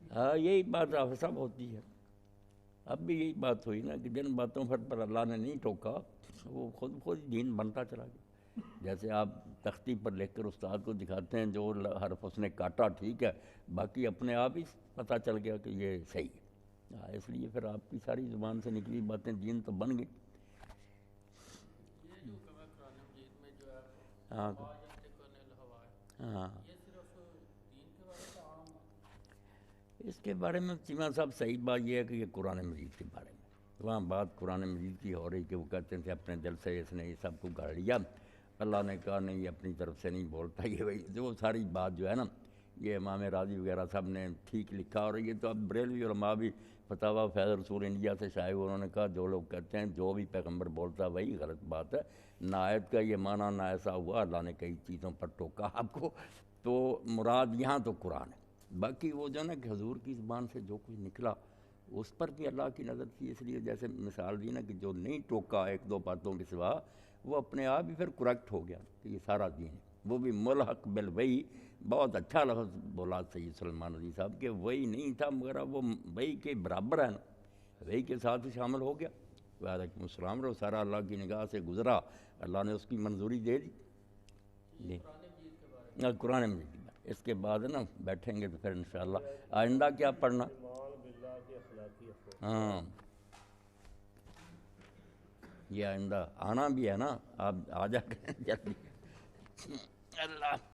ہاں یہی بات سب ہوتی ہے. اب بھی یہی بات ہوئی نا کہ جن باتوں پر اللہ نے نہیں ٹوکا وہ خود خود دین بنتا چلا گیا. جیسے آپ تختی پر لکھ کر استاد کو دکھاتے ہیں جو حرف اس نے کاٹا ٹھیک ہے، باقی اپنے آپ ہی پتہ چل گیا کہ یہ صحیح ہے. اس لیے پھر آپ کی ساری زبان سے نکلی باتیں دین تو بن گئی. یہ جو کہا قرآن مجید میں جو ہے ہاں ہاں یہ صرف دین کے بارے میں عام اس کے بارے میں چیمہ صاحب صحیح بات یہ ہے کہ یہ قرآن مجید کے بارے میں وہاں بات قرآن مجید کی ہو رہی کہ وہ کہتے تھے اپنے دل سے اس نے یہ سب کو گھڑ لیا. اللہ نے کہا نہیں یہ اپنی طرف سے نہیں بولتا. یہ وہی جو ساری بات جو ہے نا یہ امام راضی وغیرہ سب نے ٹھیک لکھا. اور یہ تو اب بریلوی علماء بھی فتاویٰ فیض رسول انڈیا سے شائع ہوئے، انہوں نے کہا جو لوگ کہتے ہیں جو بھی پیغمبر بولتا ہے وہی غلط بات ہے. نہ آیت کا یہ معنی نہ ایسا ہوا اللہ نے کئی چیزوں پر ٹوکا آپ کو، تو مراد یہاں تو قرآن ہے. باقی وہ جو نا کہ حضور کی زبان سے جو کچھ نکلا اس پر بھی اللہ کی نظر تھی. اس لیے جیسے مثال دی نا کہ جو نہیں ٹوکا ایک دو باتوں کے سوا وہ اپنے آپ ہی پھر کریکٹ ہو گیا کہ یہ سارا دین ہے. وہ بھی ملحق بالوحی، بہت اچھا لفظ بولا سید سلمان رضی صاحب کہ وہی نہیں تھا مگر وہ وہی کے برابر ہے نا، وہی کے ساتھ ہی شامل ہو گیا. وعلیکم السلام. رو سارا اللہ کی نگاہ سے گزرا، اللہ نے اس کی منظوری دے دی. جی قرآن مجید کے بارے میں. قرآن مجید کی بات. اس کے بعد نا بیٹھیں گے تو پھر انشاءاللہ آئندہ کیا پڑھنا. ایمان باللہ کی اخلاقی اصول. ہاں یہ آئندہ آنا بھی ہے نا، آپ آ جا کریں جلدی. اللہ